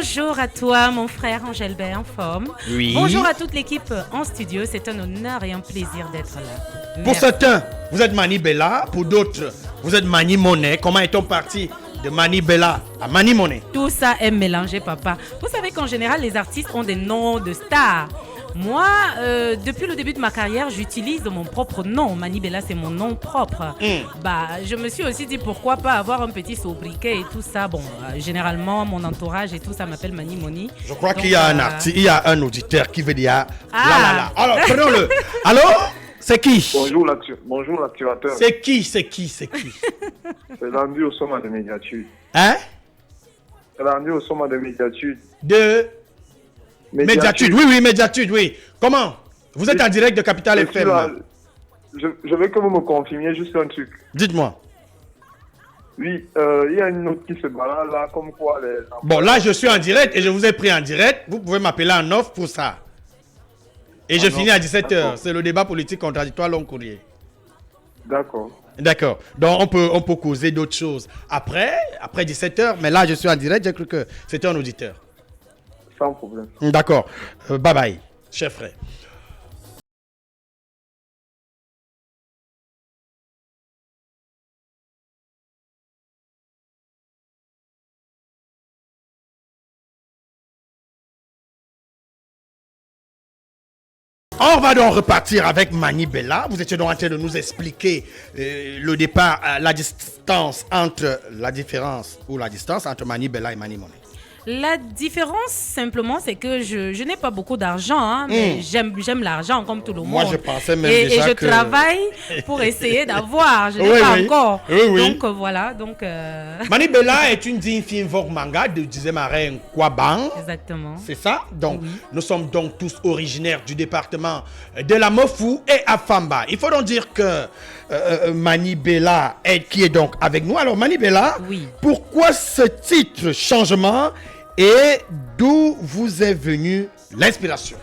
Bonjour à toi, mon frère Angèle-Bert en forme. Oui. Bonjour à toute l'équipe en studio. C'est un honneur et un plaisir d'être là. Pour certains, vous êtes Mani Bella. Pour d'autres, vous êtes Mani Monet. Comment est-on parti de Mani Bella à Mani Monet? Tout ça est mélangé, papa. Vous savez qu'en général, les artistes ont des noms de stars. Moi, depuis le début de ma carrière, j'utilise mon propre nom. Mani Bella, c'est mon nom propre. Je me suis aussi dit pourquoi pas avoir un petit sobriquet et tout ça. Bon, généralement, mon entourage et tout ça m'appelle Mani Moni. Je crois qu'il y a un artiste, il y a un auditeur qui veut dire là. Alors, prenons-le. Allô? C'est qui? Bonjour l'activateur. C'est qui? C'est Landy Osoma de Médiatude. Hein? C'est Landy Osoma de Médiatude. De Médiatude, oui, Médiatude, oui. Comment? Vous êtes en direct de Capital FM. Je veux que vous me confirmiez juste un truc. Dites-moi. Oui, il y a une note qui se balade là, comme quoi les... Bon, là, je suis en direct et je vous ai pris en direct. Vous pouvez m'appeler en off pour ça. Et je finis à 17h. C'est le débat politique contradictoire long courrier. D'accord. D'accord. Donc, on peut causer d'autres choses. Après 17h, mais là, je suis en direct. J'ai cru que c'était un auditeur. Sans problème. D'accord. Bye bye, chef frère. On va donc repartir avec Mani Bella. Vous étiez donc en train de nous expliquer le départ, la différence entre Mani Bella et Mani Monet. La différence, simplement, c'est que je n'ai pas beaucoup d'argent, hein, mais j'aime l'argent comme tout le monde. Moi, je pensais même et déjà je travaille pour essayer d'avoir. Je n'ai pas encore. Oui. Donc, voilà. Mani Bella est une digne fille Vogue manga de Dizemare Kwabang. Exactement. C'est ça? Donc, Nous sommes donc tous originaires du département de la Mofu et Afamba. Il faut donc dire que Mani Bella qui est donc avec nous. Alors, Mani Bella, pourquoi ce titre changement et d'où vous est venue l'inspiration?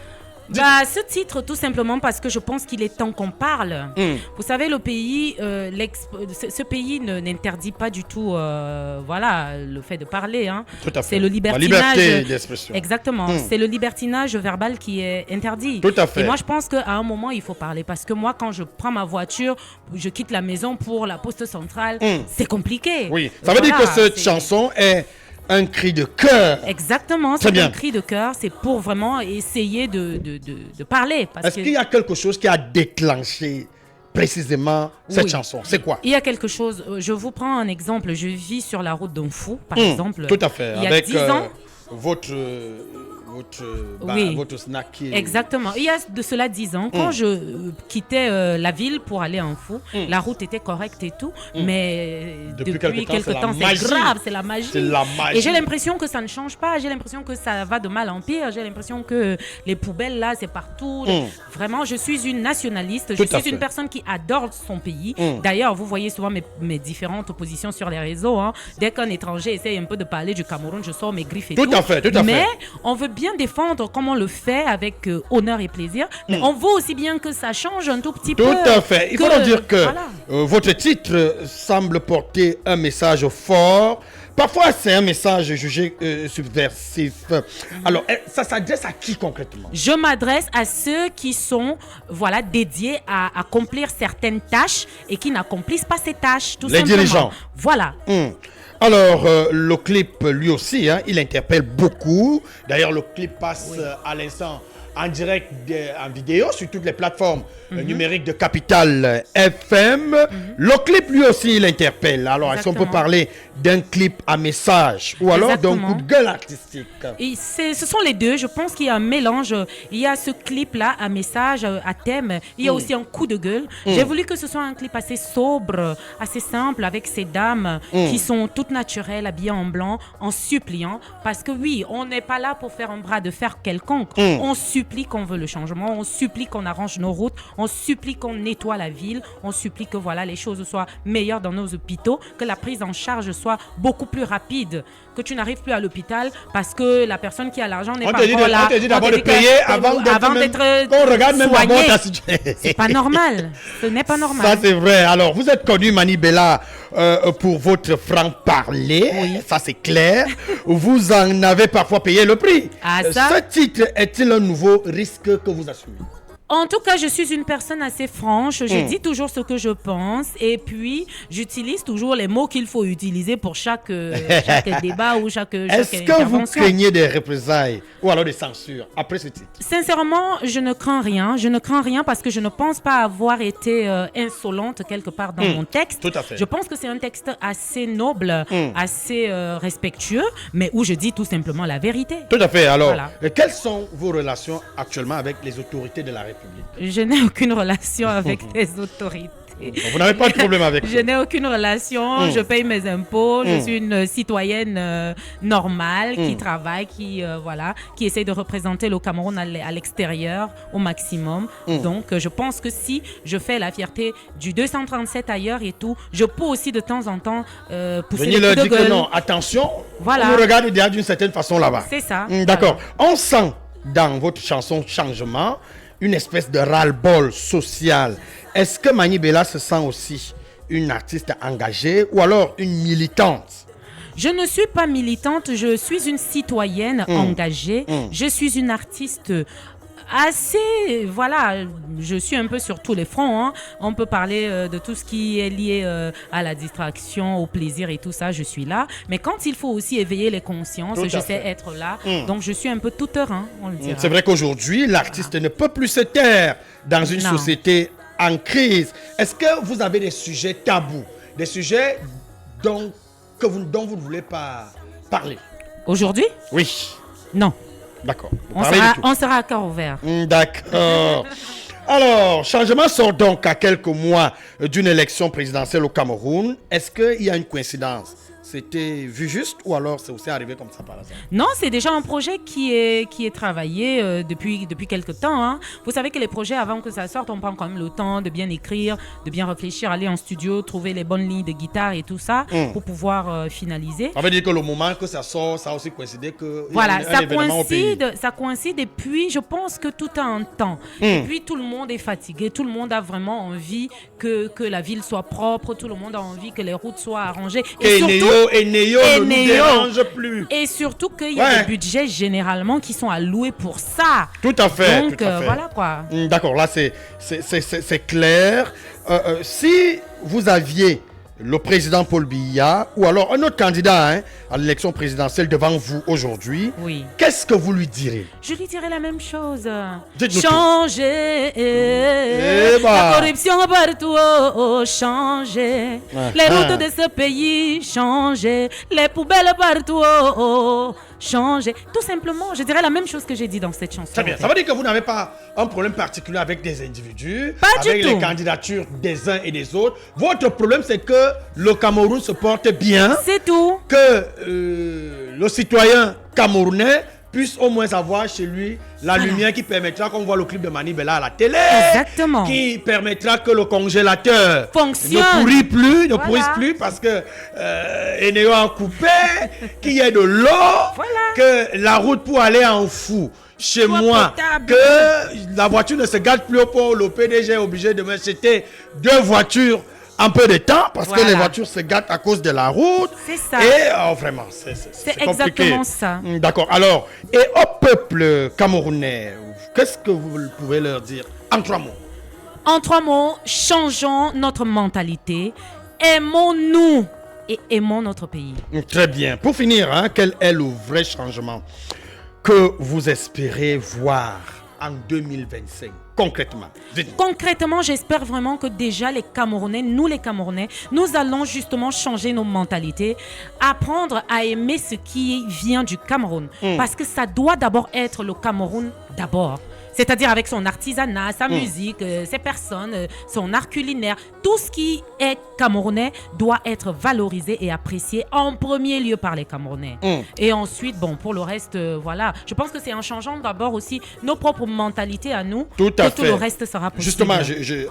Ce titre, tout simplement parce que je pense qu'il est temps qu'on parle. Vous savez, le pays, ce pays n'interdit pas du tout le fait de parler. Hein. Tout à fait. C'est le libertinage. La liberté d'expression. Exactement. C'est le libertinage verbal qui est interdit. Tout à fait. Et moi, je pense qu'à un moment, il faut parler. Parce que moi, quand je prends ma voiture, je quitte la maison pour la poste centrale, c'est compliqué. Oui, ça veut dire que cette chanson est un cri de cœur. Exactement, c'est un cri de cœur. C'est pour vraiment essayer de parler. Est-ce qu'il y a quelque chose qui a déclenché précisément cette chanson? C'est quoi? Il y a quelque chose. Je vous prends un exemple. Je vis sur la route d'un fou, par exemple. Tout à fait. Il y a 10 ans. Votre snack qui est... Exactement. Il y a de cela 10 ans, quand je quittais la ville pour aller en Fou, la route était correcte et tout, mais depuis quelque temps, c'est grave, c'est la magie. Et j'ai l'impression que ça ne change pas, j'ai l'impression que ça va de mal en pire, j'ai l'impression que les poubelles là, c'est partout. Vraiment, je suis une nationaliste, je suis une personne qui adore son pays. D'ailleurs, vous voyez souvent mes différentes positions sur les réseaux. Hein. Dès qu'un étranger essaye un peu de parler du Cameroun, je sors mes griffes et tout. Tout à fait. Mais on veut bien défendre comme on le fait avec honneur et plaisir, mais on veut aussi bien que ça change un tout petit peu. Tout à fait. Il faut donc dire que votre titre semble porter un message fort. Parfois, c'est un message jugé subversif. Alors, ça s'adresse à qui concrètement? Je m'adresse à ceux qui sont dédiés à accomplir certaines tâches et qui n'accomplissent pas ces tâches, tout simplement. Les dirigeants. Voilà. Alors, le clip, lui aussi, il interpelle beaucoup. D'ailleurs, le clip passe à l'instant en direct, en vidéo, sur toutes les plateformes numériques de Capital FM. Le clip, lui aussi, il interpelle. Alors, est-ce qu'on peut parler d'un clip à message ou alors d'un coup de gueule artistique? Et ce sont les deux. Je pense qu'il y a un mélange. Il y a ce clip-là à message, à thème. Il y a aussi un coup de gueule. J'ai voulu que ce soit un clip assez sobre, assez simple, avec ces dames qui sont toutes naturelles, habillées en blanc, en suppliant. Parce que oui, on n'est pas là pour faire un bras de fer quelconque. On supplie qu'on veut le changement. On supplie qu'on arrange nos routes. On supplie qu'on nettoie la ville. On supplie que les choses soient meilleures dans nos hôpitaux, que la prise en charge soit beaucoup plus rapide, que tu n'arrives plus à l'hôpital parce que la personne qui a l'argent n'est pas encore là. On te dit d'abord de payer avant d'être qu'on regarde même d'abord ta situation. C'est pas normal. Ce n'est pas normal. Ça, c'est vrai. Alors, vous êtes connu, Mani Bella, pour votre franc-parler. Oui. Ça, c'est clair. Vous en avez parfois payé le prix. Ce titre est-il un nouveau risque que vous assumez? En tout cas, je suis une personne assez franche. Je dis toujours ce que je pense. Et puis, j'utilise toujours les mots qu'il faut utiliser pour chaque débat ou chaque intervention. Est-ce que vous craignez des représailles ou alors des censures après ce titre? Sincèrement, je ne crains rien. Je ne crains rien parce que je ne pense pas avoir été insolente quelque part dans mon texte. Tout à fait. Je pense que c'est un texte assez noble, assez respectueux, mais où je dis tout simplement la vérité. Tout à fait. Alors, quelles sont vos relations actuellement avec les autorités de la République? Je n'ai aucune relation avec les autorités. Vous n'avez pas de problème avec ça? Je n'ai aucune relation, je paye mes impôts, je suis une citoyenne normale qui travaille, qui essaie de représenter le Cameroun à l'extérieur au maximum. Donc, je pense que si je fais la fierté du 237 ailleurs et tout, je peux aussi de temps en temps pousser les coups de gueule. Que non, attention, on nous regarde déjà d'une certaine façon là-bas. C'est ça. D'accord. On sent dans votre chanson Changement une espèce de ras-le-bol social. Est-ce que Mani Bella se sent aussi une artiste engagée ou alors une militante? Je ne suis pas militante, je suis une citoyenne engagée. Je suis une artiste assez, je suis un peu sur tous les fronts. On peut parler de tout ce qui est lié à la distraction, au plaisir et tout ça, je suis là. Mais quand il faut aussi éveiller les consciences, je sais être là. Donc je suis un peu tout terrain, on le dira. C'est vrai qu'aujourd'hui, l'artiste ne peut plus se taire dans une société en crise. Est-ce que vous avez des sujets tabous, des sujets dont vous ne voulez pas parler? Aujourd'hui? Oui. Non. D'accord. On sera à cœur ouvert. D'accord. Alors, Changement sort donc à quelques mois d'une élection présidentielle au Cameroun. Est-ce qu'il y a une coïncidence? C'était vu juste ou alors c'est aussi arrivé comme ça par hasard? Non, c'est déjà un projet qui est travaillé depuis quelques temps. Vous savez que les projets, avant que ça sorte, on prend quand même le temps de bien écrire, de bien réfléchir, aller en studio, trouver les bonnes lignes de guitare et tout ça pour pouvoir finaliser. Ça veut dire que le moment que ça sort, ça a aussi coïncidé que ça coïncide et puis je pense que tout a un temps. Et puis tout le monde est fatigué, tout le monde a vraiment envie que la ville soit propre, tout le monde a envie que les routes soient arrangées. Et surtout, et Néo ne nous dérange plus. Et surtout qu'il y a des budgets généralement qui sont alloués pour ça. Tout à fait. Donc tout à fait. Voilà quoi. D'accord, là c'est clair. Si vous aviez le président Paul Biya ou alors un autre candidat à l'élection présidentielle devant vous aujourd'hui, qu'est-ce que vous lui direz? Je lui dirais la même chose. Changer la corruption partout, changer les routes de ce pays, changer les poubelles partout, changer. Tout simplement, je dirais la même chose que j'ai dit dans cette chanson. Très bien, ça veut dire que vous n'avez pas un problème particulier avec des individus, avec les candidatures des uns et des autres. Votre problème, c'est que le Cameroun se porte bien. C'est tout. Que le citoyen camerounais puisse au moins avoir chez lui la lumière qui permettra qu'on voit le clip de Mani Bella à la télé. Exactement. Qui permettra que le congélateur fonctionne. ne pourrisse plus parce que Eneo a coupé, qu'il y ait de l'eau, que la route pour aller en fou. Chez moi, que la voiture ne se gâte plus au port, le PDG est obligé de m'acheter 2 voitures un peu de temps parce que les voitures se gâtent à cause de la route. C'est ça. Et vraiment, c'est exactement ça. D'accord. Alors, et au peuple camerounais, qu'est-ce que vous pouvez leur dire en 3 mots? En 3 mots, changeons notre mentalité, aimons-nous et aimons notre pays. Très bien. Pour finir, quel est le vrai changement que vous espérez voir en 2025? Concrètement. Concrètement, j'espère vraiment que déjà les Camerounais, nous allons justement changer nos mentalités, apprendre à aimer ce qui vient du Cameroun. Parce que ça doit d'abord être le Cameroun d'abord. C'est-à-dire avec son artisanat, sa musique, ses personnes, son art culinaire. Tout ce qui est camerounais doit être valorisé et apprécié en premier lieu par les Camerounais. Et ensuite, pour le reste, Je pense que c'est en changeant d'abord aussi nos propres mentalités à nous tout le reste sera possible. Justement,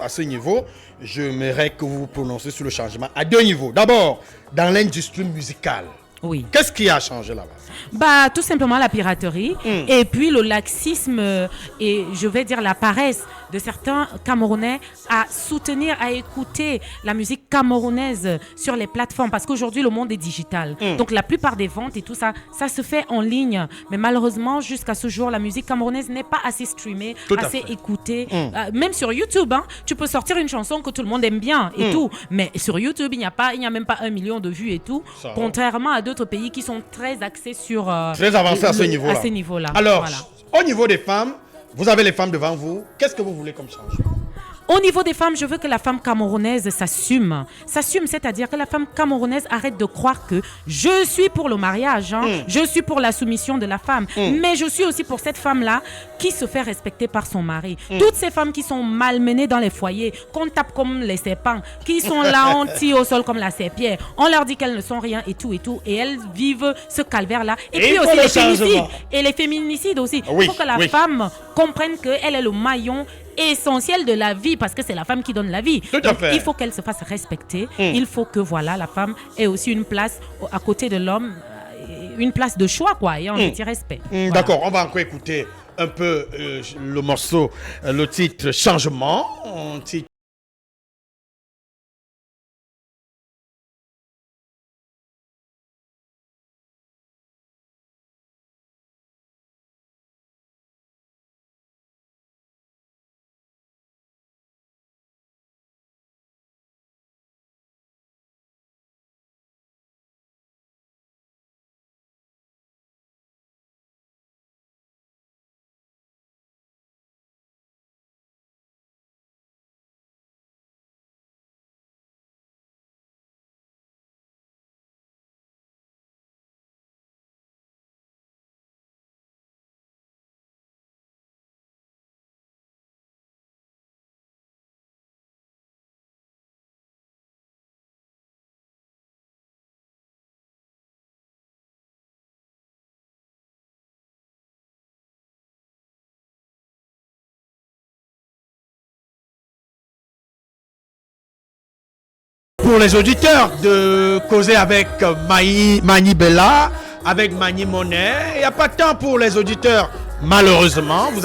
à ce niveau, j'aimerais que vous vous prononciez sur le changement à 2 niveaux. D'abord, dans l'industrie musicale. Oui. Qu'est-ce qui a changé là-bas? Bah, tout simplement la piraterie et puis le laxisme et je vais dire la paresse de certains Camerounais à soutenir, à écouter la musique camerounaise sur les plateformes parce qu'aujourd'hui le monde est digital. Donc la plupart des ventes et tout ça, ça se fait en ligne. Mais malheureusement, jusqu'à ce jour, la musique camerounaise n'est pas assez streamée, assez écoutée. Même sur YouTube, hein, tu peux sortir une chanson que tout le monde aime bien et tout. Mais sur YouTube, il n'y a même pas 1 million de vues et tout. Ça contrairement à d'autres pays qui sont très axés sur... très avancés à ce niveau-là. Alors, au niveau des femmes, vous avez les femmes devant vous. Qu'est-ce que vous voulez comme changement? Au niveau des femmes, je veux que la femme camerounaise s'assume. S'assume, c'est-à-dire que la femme camerounaise arrête de croire que je suis pour le mariage, je suis pour la soumission de la femme, mais je suis aussi pour cette femme-là qui se fait respecter par son mari. Toutes ces femmes qui sont malmenées dans les foyers, qu'on tape comme les serpents, qui sont là, on tire au sol comme la serpillère, on leur dit qu'elles ne sont rien et tout, et elles vivent ce calvaire-là. Et puis aussi les féminicides. Et les féminicides aussi. Il faut que la femme comprenne qu'elle est le maillon essentiel de la vie parce que c'est la femme qui donne la vie. Donc, il faut qu'elle se fasse respecter. Il faut que la femme ait aussi une place à côté de l'homme, une place de choix quoi, et un petit respect. D'accord, on va encore écouter un peu le morceau, le titre Changement, un titre. Pour les auditeurs de causer avec Mani Bella, avec Mani Monet, il n'y a pas de temps pour les auditeurs. Malheureusement, vous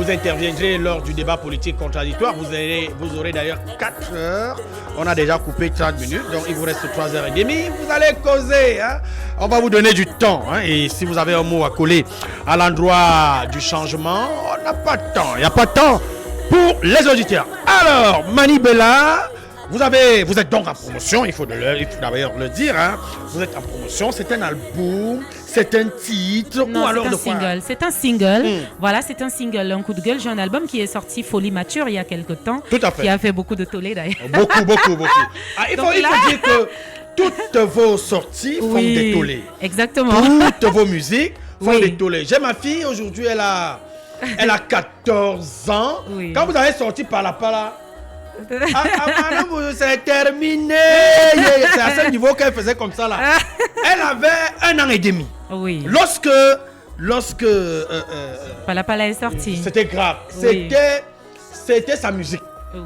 interviendrez lors du débat politique contradictoire. Vous aurez d'ailleurs 4 heures. On a déjà coupé 30 minutes, donc il vous reste 3h30. Vous allez causer. Hein? On va vous donner du temps. Hein? Et si vous avez un mot à coller à l'endroit du changement, on n'a pas de temps. Il n'y a pas de temps pour les auditeurs. Alors, Mani Bella... Vous êtes donc en promotion, il faut d'ailleurs le dire, hein. Vous êtes en promotion, c'est un album, c'est un titre, non, ou alors de quoi? C'est un single, voilà, c'est un single, un coup de gueule. J'ai un album qui est sorti Folie Mature il y a quelques temps. Tout à fait. Qui a fait beaucoup de tollé d'ailleurs. Beaucoup. Ah, il faut dire que toutes vos sorties font des tollés. Exactement. Toutes vos musiques font des tollés. J'ai ma fille, aujourd'hui, elle a 14 ans. Oui. Quand vous avez sorti par là, c'est terminé. C'est à ce niveau qu'elle faisait comme ça là. Elle avait 1 an et demi. Oui. Lorsque Pala est sorti. C'était grave. C'était sa musique. Oui.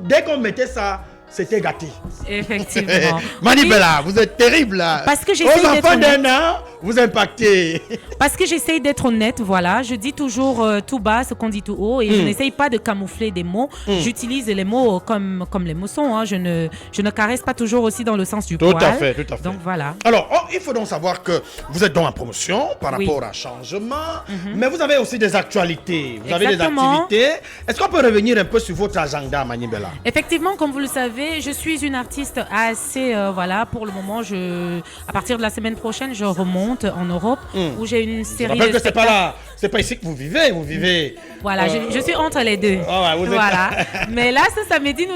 Dès qu'on mettait ça, c'était gâté. Effectivement. Mani Bella, vous êtes terrible là. Parce que j'essaie d'être enfants d'1 an, vous impactez. Parce que j'essaie d'être honnête, voilà. Je dis toujours tout bas ce qu'on dit tout haut et je n'essaye pas de camoufler des mots. J'utilise les mots comme les mots sont. Hein. Je ne caresse pas toujours aussi dans le sens du poil. Tout à fait. Donc voilà. Alors, il faut donc savoir que vous êtes donc en promotion par rapport à changement, mais vous avez aussi des actualités. Vous avez des activités. Est-ce qu'on peut revenir un peu sur votre agenda, Mani Bella? Effectivement, comme vous le savez, je suis une artiste assez, pour le moment, à partir de la semaine prochaine, je remonte en Europe où j'ai une série de spectacles. C'est pas ici que vous vivez. Voilà, je suis entre les deux. Voilà. Mais là, ce samedi,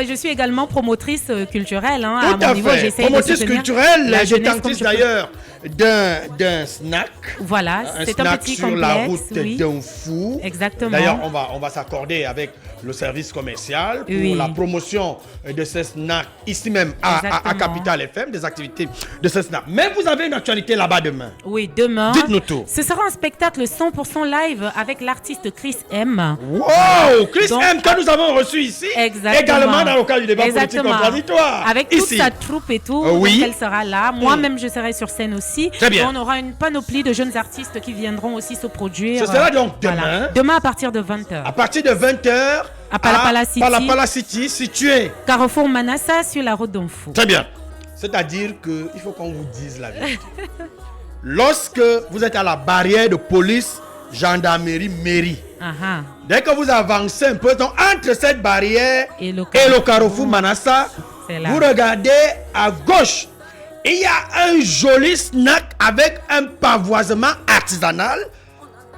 je suis également promotrice culturelle. Hein, tout à mon niveau, promotrice culturelle, j'étais artiste d'ailleurs d'un snack. Voilà, c'est un petit sur complexe, la route d'un fou. Exactement. D'ailleurs, on va s'accorder avec le service commercial pour la promotion de ce snack ici même à Capital FM, des activités de ce snack. Mais vous avez une actualité là-bas demain. Oui, demain. Dites-nous tout. Ce sera un spectacle 100% 100% live avec l'artiste Chris M. Wow, Chris M que nous avons reçu ici. Exactement. Également dans le cadre du débat politique contradictoire. Avec toute sa troupe et tout. Oui. Donc elle sera là. Moi-même, je serai sur scène aussi. Très bien. On aura une panoplie de jeunes artistes qui viendront aussi se produire. Ce sera donc demain. Voilà. Demain à partir de 20h. À partir de 20h. À Palapala City. Palapala City, situé. Carrefour Manassa sur la route d'Onfou. Très bien. C'est-à-dire qu'il faut qu'on vous dise la vérité. Lorsque vous êtes à la barrière de police, gendarmerie, mairie, dès que vous avancez un peu, donc entre cette barrière et le carrefour Manassa, vous regardez à gauche. Il y a un joli snack avec un pavoisement artisanal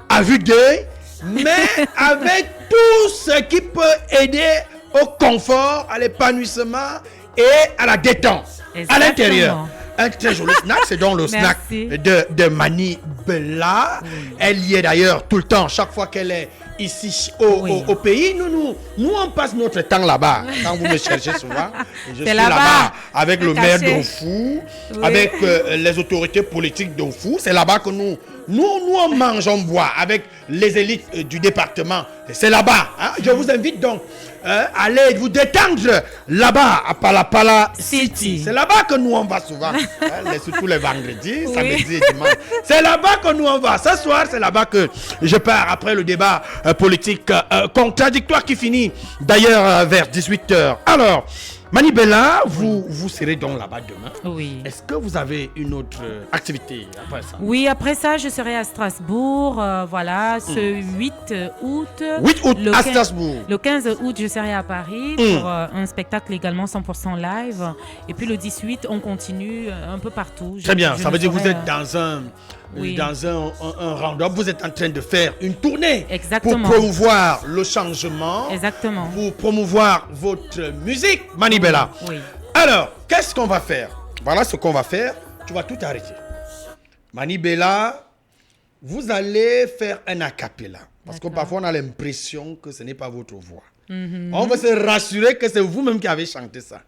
à vue d'œil, mais avec tout ce qui peut aider au confort, à l'épanouissement et à la détente. À l'intérieur. Un très joli snack, c'est donc le snack de Mani Bella. Elle y est d'ailleurs tout le temps, chaque fois qu'elle est ici au pays. Nous, on passe notre temps là-bas. Quand vous me cherchez souvent, je suis là-bas avec le maire d'Onfou, avec les autorités politiques d'Onfou. C'est là-bas que nous on mange, on boit avec les élites du département. C'est là-bas. Hein? Je vous invite donc à aller vous détendre là-bas à Palapala City. C'est là-bas que nous on va souvent. Surtout les vendredis, samedi et dimanche. C'est là-bas que nous on va. Ce soir, c'est là-bas que je pars après le débat politique contradictoire qui finit d'ailleurs vers 18h. Alors, Mani Bella, vous serez donc là-bas demain. Oui. Est-ce que vous avez une autre activité après ça? Oui, après ça, je serai à Strasbourg. Voilà, ce 8 août. 8 août à Strasbourg. Le 15 août, je serai à Paris pour un spectacle également 100% live. Et puis le 18, on continue un peu partout. Très bien, ça veut dire que vous êtes dans un round-up, vous êtes en train de faire une tournée. Exactement. Pour promouvoir le changement. Exactement. Pour promouvoir votre musique, Mani Bella. Oui. Alors, qu'est-ce qu'on va faire? Voilà ce qu'on va faire. Tu vas tout arrêter. Mani Bella, vous allez faire un a cappella. Parce que parfois, on a l'impression que ce n'est pas votre voix. On veut se rassurer que c'est vous-même qui avez chanté ça.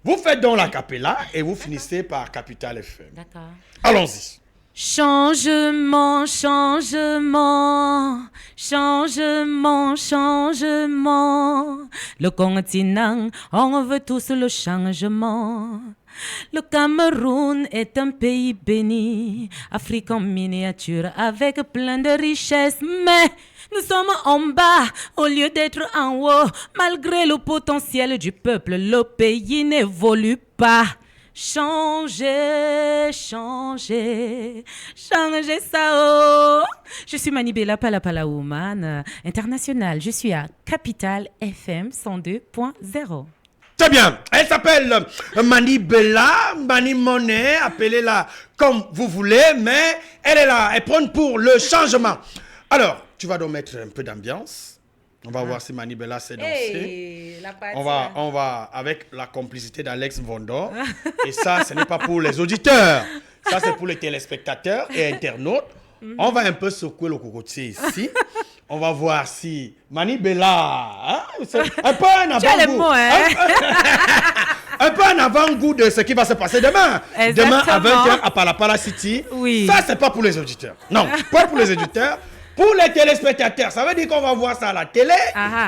Vous faites donc la cappella et vous finissez par Capital FM. D'accord. Allons-y. Changement, changement, changement, changement. Le continent, on veut tous le changement. Le Cameroun est un pays béni, Afrique en miniature avec plein de richesses, mais nous sommes en bas au lieu d'être en haut. Malgré le potentiel du peuple, le pays n'évolue pas. Changez, changez, changez ça, oh. Je suis Mani Bella Palapala Woman internationale. Je suis à Capital FM 102.0. Très bien. Elle s'appelle Mani Bella, Mani Monnaie, appelez-la comme vous voulez, mais elle est là, elle prône pour le changement. Alors, tu vas donc mettre un peu d'ambiance. On va voir si Mani Bella sait danser. Hey, on va avec la complicité d'Alex Vondor. Et ça, ce n'est pas pour les auditeurs. Ça, c'est pour les téléspectateurs et internautes. On va un peu secouer le cocotier ici. On va voir si Mani Bella, un peu un avant-goût. Un peu un avant-goût de ce qui va se passer demain. Exactement. Demain à 20h à Palapala City. Oui. Ça, c'est pas pour les auditeurs. Non, pas pour les auditeurs. Pour les téléspectateurs, ça veut dire qu'on va voir ça à la télé.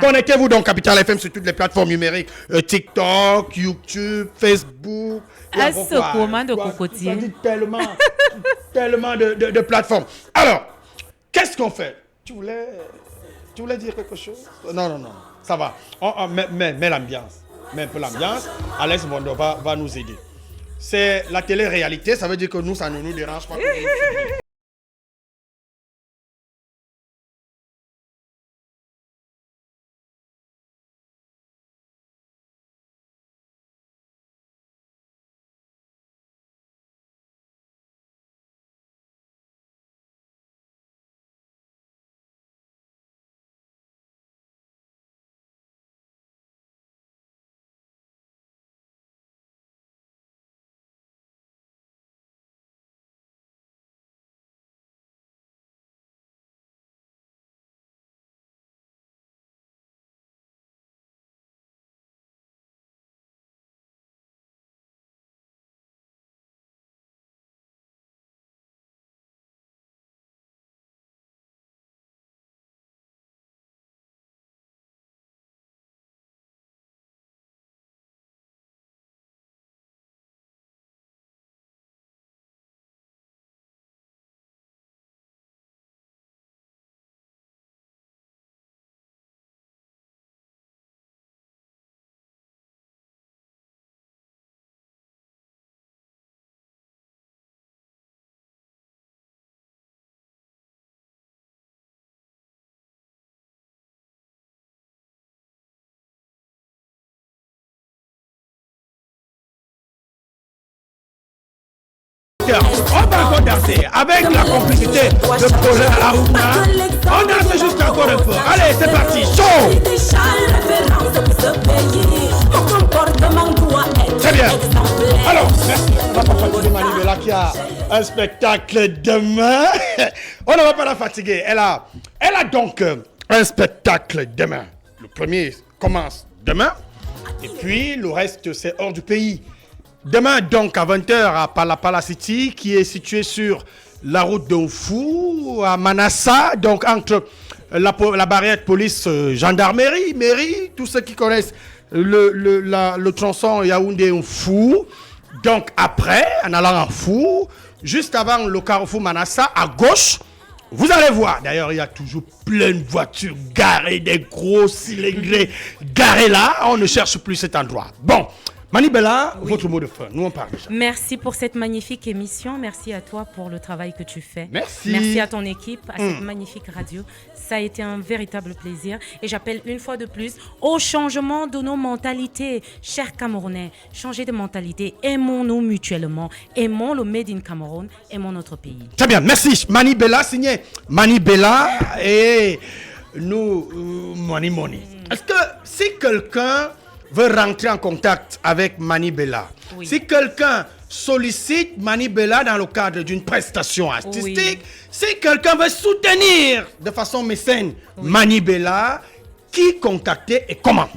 Connectez-vous donc Capital FM sur toutes les plateformes numériques. TikTok, YouTube, Facebook. Un secouement de cocotier. Tellement de plateformes. Alors, qu'est-ce qu'on fait? Tu voulais dire quelque chose? Non. Ça va. Mets l'ambiance. Mets un peu l'ambiance. Alex Bondo va nous aider. C'est la télé-réalité. Ça veut dire que nous, ça ne nous dérange pas. auditeurs, on va encore danser avec la complicité de projet Aruna. On danse juste encore un peu. Allez, c'est parti, chaud! Très bien. Alors, merci. On va pas fatiguer Manibela qui a un spectacle demain. On ne va pas la fatiguer. Elle a donc un spectacle demain. Le premier commence demain. Et puis, le reste, c'est hors du pays. Demain, donc, à 20h, à Palapala City, qui est situé sur la route d'Onfou, à Manassa, donc entre la barrière de police, gendarmerie, mairie, tous ceux qui connaissent le tronçon Yaoundé-Onfou. Donc, après, en allant en Fou, juste avant le carrefour Manassa, à gauche, vous allez voir, d'ailleurs, il y a toujours plein de voitures garées, des gros cylindrés garés là. On ne cherche plus cet endroit. Bon, Manibela, votre mot de fin. Nous, on parle déjà. Merci pour cette magnifique émission. Merci à toi pour le travail que tu fais. Merci. Merci à ton équipe, à cette magnifique radio. Ça a été un véritable plaisir. Et j'appelle une fois de plus au changement de nos mentalités. Chers Camerounais, changez de mentalité. Aimons-nous mutuellement. Aimons le Made in Cameroun. Aimons notre pays. Très bien, merci. Manibela, signé Manibela et nous, Money. Est-ce que si quelqu'un veut rentrer en contact avec Manibela, si quelqu'un sollicite Manibela dans le cadre d'une prestation artistique, si quelqu'un veut soutenir de façon mécène Manibela, qui contacter et comment?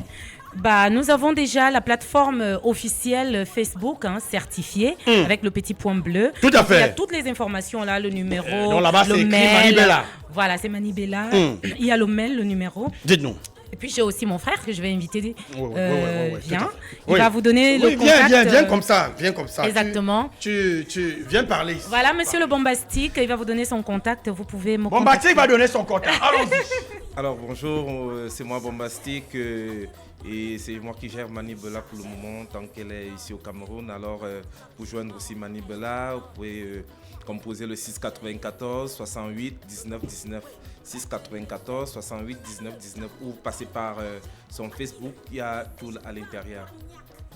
Nous avons déjà la plateforme officielle Facebook certifiée avec le petit point bleu. Tout à fait. Il y a toutes les informations là, le numéro, donc là-bas, le c'est mail. écrit Manibela. Voilà, c'est Manibela. Il y a le mail, le numéro. Dites-nous. Et puis j'ai aussi mon frère que je vais inviter. Viens. Il va vous donner le contact. Viens comme ça. Viens comme ça. Exactement. Tu viens parler ici. Voilà, monsieur le Bombastique, il va vous donner son contact. Vous pouvez me contacter. Bombastique va donner son contact. Allons-y. Alors bonjour, c'est moi Bombastique et c'est moi qui gère Manibela pour le moment tant qu'elle est ici au Cameroun. Alors pour joindre aussi Manibela, vous pouvez composer le 694 68 19 19. 694 68 19 19 ou passer par son Facebook, il y a tout à l'intérieur.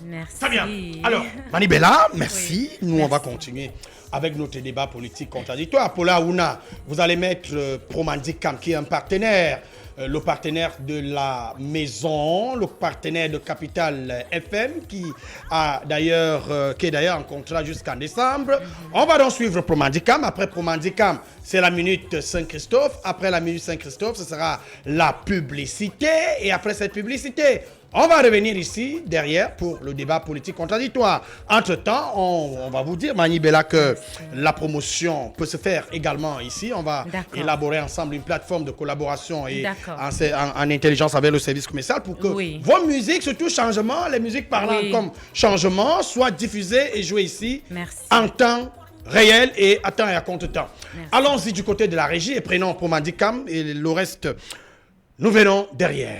Merci. Très bien. Alors, Manibela, merci. Nous, merci. On va continuer avec notre débat politique contradictoire. Pour la Ouna, vous allez mettre Promandicam, qui est un partenaire, le partenaire de la maison, le partenaire de Capital FM, qui est d'ailleurs en contrat jusqu'en décembre. On va donc suivre Promandicam. Après Promandicam, c'est la minute Saint-Christophe. Après la minute Saint-Christophe, ce sera la publicité. Et après cette publicité, on va revenir ici, derrière, pour le débat politique contradictoire. Entre-temps, on va vous dire, Manibela, que la promotion peut se faire également ici. On va élaborer ensemble une plateforme de collaboration et en intelligence avec le service commercial pour que vos musiques, surtout changement, les musiques parlant comme changement, soient diffusées et jouées ici en temps réel et à temps et à contre-temps. Allons-y du côté de la régie et prenons Promandicam et le reste, nous venons derrière.